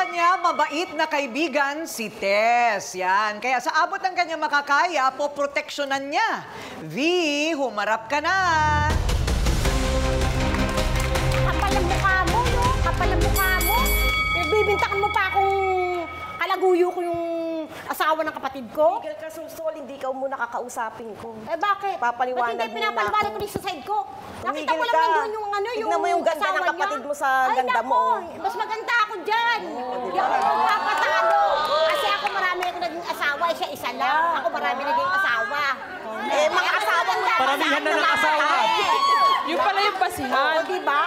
kanya mabait na kaibigan, si Tess. Yan. Kaya sa abot ng kanya makakaya, poproteksyonan niya. V, humarap ka na. Kapal ang mukha mo, no? Kapal ang mukha mo. Bibintakan mo pa akong kalaguyo ko yung asawa ng kapatid ko. Tigil ka, Susol. Hindi ka muna kakausapin ko. Eh bakit? Papaliwanag Ba't hindi muna pinapaliwanag ako. ko rin sa side ko? Nakita Tumigil mo lang ka. nandun yung ano, yung Tignan mo yung ganda asawa ng kapatid niya. mo sa Ay, ganda nako, mo. mas maganda ako dyan. Hindi ako magpapatalo. Kasi ako marami ako naging asawa, siya isa lang. Ako marami naging asawa. Eh, mga asawang Paramihan na ng asawa. Yung pala yung basihan. O, diba?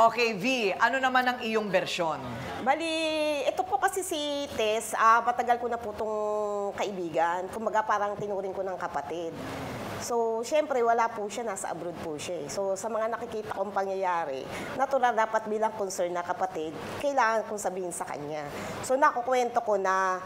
Okay, V, ano naman ang iyong bersyon? Bali, ito po kasi si Tess, matagal ko na po itong kaibigan. Kumbaga parang tinuring ko ng kapatid. So, syempre, wala po siya, nasa abroad po siya. So, sa mga nakikita kong pangyayari, natural dapat bilang concern na kapatid, kailangan kong sabihin sa kanya. So, nakukwento ko na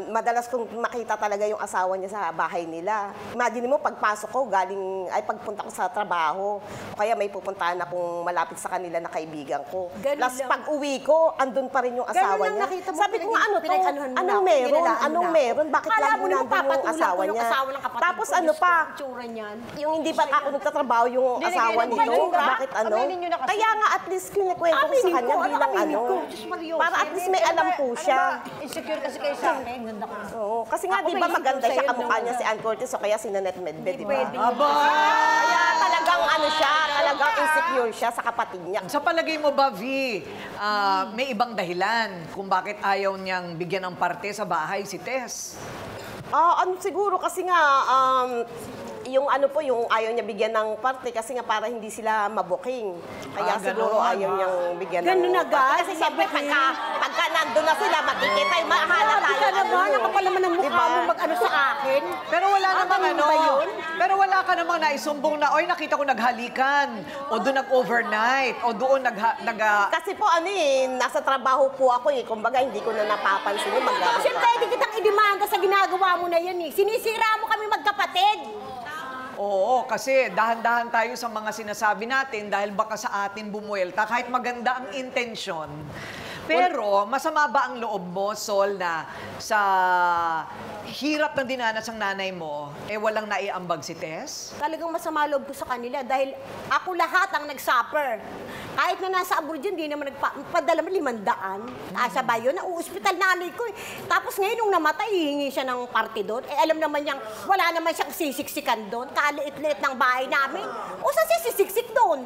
madalas kong makita talaga yung asawa niya sa bahay nila. Imagine mo, pagpasok ko, pagpunta ko sa trabaho, o kaya may pupuntahan akong malapit sa kanila na kaibigan ko. Ganun Plus, lang. pag uwi ko, andun pa rin yung asawa Ganun lang niya. nakita mo, Sabi ko nga, ano to? pinag-anuhan mo na Anong ako, meron? pinilalaan mo Anong na. meron? Bakit Akala lang mo mo naman nandun yung papatulan ko asawa yung niya? asawa ng kapatid Tapos ko. ano Diyos ko, pa? ang tsura niyan. Yung hindi ba ako nagtatrabaho yung asawa nilagay ng nito? basura? Bakit ano? Aminin niyo na kasi. Kaya nga at least kinikwento ko sa Aminin kanya ko, ano bilang aminin ano. ko? Diyos Mario, Para at least may alam po siya. Insecure kasi kayo sa akin. Ganda ko. Oo, kasi nga Ako di ba may maganda sa'yo siya kamukha nung niya si Ann Curtis o kaya si Nanette Medved, di ba? Pwede. Aba! Kaya talagang ano siya, talagang insecure siya sa kapatid niya. Sa palagay mo ba, V, may ibang dahilan kung bakit ayaw niyang bigyan ng parte sa bahay si Tess? Ano siguro kasi nga, yung ano po, yung ayaw niya bigyan ng parte kasi nga para hindi sila mabuking. Kaya siguro ganon. ayaw niyang bigyan Ganun ng na, guys? Kasi siyempre pagka nandun na sila, makikita yung mahala tayo. Ka naman, ako pala man ang mukha mo mag-ano sa akin. Pero wala namang ganun ano, ba yun? pero wala ka namang naisumbong na, oy, nakita ko naghalikan, o doon nag-overnight, o doon Kasi po nasa trabaho po ako kumbaga hindi ko na napapansin yung mag-gawa. Siyempre, hindi kitang idimanda sa ginagawa mo na yan eh. Sinisira mo kami magkapatid. Oo, kasi dahan-dahan tayo sa mga sinasabi natin dahil baka sa atin bumuelta, kahit maganda ang intensyon. Pero masama ba ang loob mo, Sol, na sa hirap na dinanas ng nanay mo, walang naiambag si Tess? Talagang masama loob ko sa kanila dahil ako lahat ang nag-suffer. Kahit na nasa abroad yun, hindi naman nagpadala mo 500. Asa ba yun? Nauuspital nanay ko eh. Tapos ngayon nung namatay, hihingi siya ng parte doon. Alam naman niyang wala naman siyang sisiksikan doon. Kaliit-liit ng bahay namin. O saan siya sisiksik doon?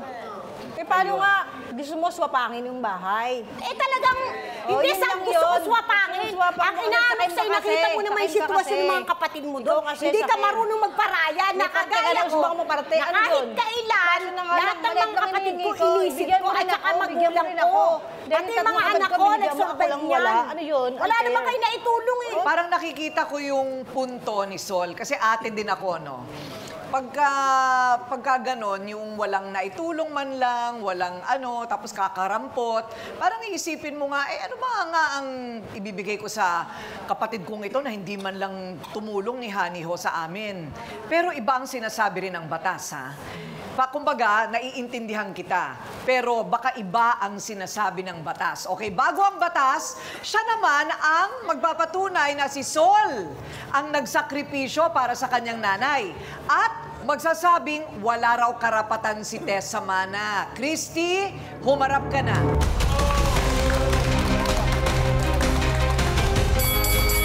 Paano nga gusto mo swapangin yung bahay? Talagang, hindi yun sa lang gusto ko yun. swapangin. Gusto swapangin. Ang inaanap Sakit sa'yo, ka nakita kasi. mo naman yung Sakit ka sitwasyon ng kasi. mga kapatid mo Ikaw doon. kasi Hindi ka sakit. marunong magparaya, May nakagaya pagkakala, ko. gusto mo parte, Na ano kahit yun? kailan, Kaso na nga lahat lang, ng maliit mga lang kapatid ko, hinihingi ko. inisip Bigyan ko mo at rin saka ako, bigyan mo magulang rin ko. ako. Pati Dahil yung mga tatlo anak kapag ko, binigyan mo, ako nagsurbay lang niyan. wala. Ano yun? Wala Unfair. naman kayo naitulong eh. Parang nakikita ko yung punto ni Sol, kasi atin din ako, no? Pagka ganon, yung walang naitulong man lang, walang ano, tapos kakarampot, parang iisipin mo nga, ano ba nga ang ibibigay ko sa kapatid kong ito na hindi man lang tumulong ni Haniho sa amin. Pero iba ang sinasabi rin ng batas, ha? Kumbaga, naiintindihan kita. Pero baka iba ang sinasabi ng batas. Okay, bago ang batas, siya naman ang magpapatunay na si Sol ang nagsakripisyo para sa kanyang nanay. At magsasabing wala raw karapatan si Tess sa mana. Christy, humarap ka na.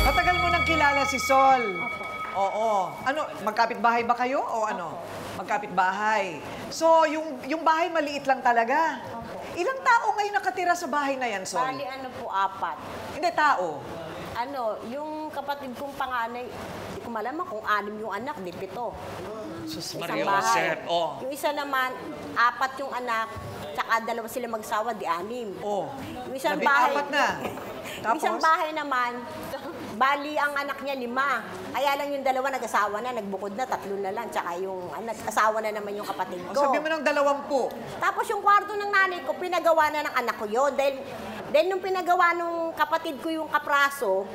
Matagal mo nang kilala si Sol. Oo. Ano, magkapit-bahay ba kayo o ano? Magkapit-bahay. So, yung bahay maliit lang talaga. Ilang tao ngayon nakatira sa bahay na yan, Sol? Bali, ano po, 4. Hindi, tao. Ano, yung kapatid kong panganay, hindi ko malaman kung 6 yung anak, di 7. Sus Isang Maria bahay. Josep. Oh. Yung isa naman, 4 yung anak, tsaka 2 sila magsawa, di 6. Oh. Yung isang 14 bahay, na. yung isang Tapos? bahay naman, bali ang anak niya 5. Kaya lang yung 2 nag-asawa na, nagbukod na, 3 na lang, tsaka yung asawa na naman yung kapatid O, ko. sabi mo ng 20. Tapos yung kwarto ng nanay ko, pinagawa na ng anak ko yun. Dahil nung pinagawa nung kapatid ko yung kapraso,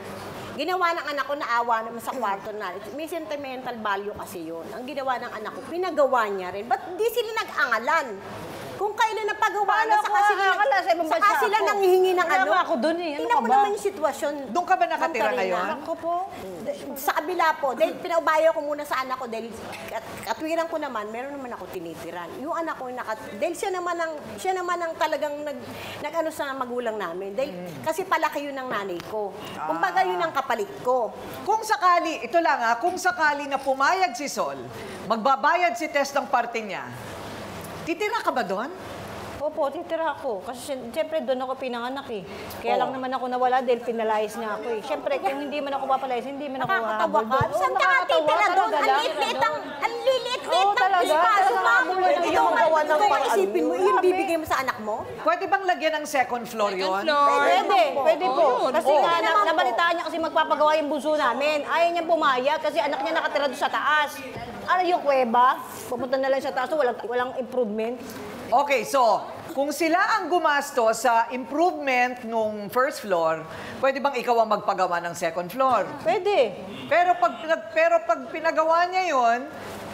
ginawa ng anak ko, naawa naman sa kwarto na. May sentimental value kasi yun. Ang ginawa ng anak ko, pinagawa niya rin. Ba't di sila nag-angalan? Kung Kung kailan na pagawa Paano na, ako akala sa ibang bansa sila ako? nanghihingi ng Wala ano. nga ako dun eh. Ano Tingnan ka mo ba? naman yung sitwasyon. Doon ka ba nakatira Ma'am Karina. ngayon? Ako po. Sa kabila po, dahil pinaubayo ko muna sa anak ko dahil katwiran ko naman, meron naman ako tinitiran. Yung anak ko, dahil siya naman ang talagang nag-ano sa magulang namin. Dahil kasi palaki yun ng nanay ko. Kumbaga yun ang kapalit ko. Kung sakali, ito lang kung sakali na pumayag si Sol, magbabayad si Tess ng parte niya, titira ka ba doon? Opo, titira ako. Kasi siyempre doon ako pinanganak eh. Kaya lang naman ako nawala dahil pinalayas nga ako eh. Siyempre, kung hindi man ako papalayas, hindi man ako Nakakatawa hahabol ka. doon. Saan ka nga titira doon? Ang lilit-lit Oo, ng talaga. espaso, Talaga, ma'am. mabuhay na Ito, yung gawa ng ito, paraan isipin mo, yun bibigay mo sa anak mo? Pwede bang lagyan ng second floor yun? Pwede po. Kasi Oo. nga, Pwede naman po. nabalitaan niya kasi magpapagawa yung bunso namin. Ayaw niya pumayag kasi anak niya nakatira doon sa taas. Ano yung kuweba? Pupunta na lang sa taas, so walang improvement. Okay, so, kung sila ang gumasto sa improvement nung first floor, pwede bang ikaw ang magpagawa ng second floor? Pwede. Pero pag pinagawa niya yon,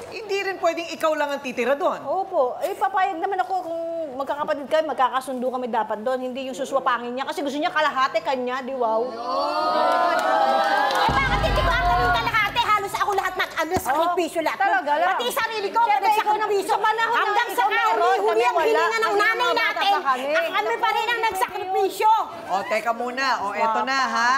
hindi rin pwedeng ikaw lang ang titira doon. Opo. Eh, papayag naman ako kung magkakapatid kami, magkakasundo kami dapat doon. Hindi yung suswapangin niya. Kasi gusto niya kalahati kanya, di wow? Eh, bakit hindi ko ang kaming kalahati? Halos ako lahat sakripisyo lahat. Talaga lang. Pati sarili ko, Siyempre, nagsakripisyo. sa panahon na Hanggang sa ikaw meron, huli ang kami wala. hininga ng Kasi nanay mga bata natin. pa kami. Kami pa rin ang nagsakripisyo. O, teka muna. O, eto na, ha?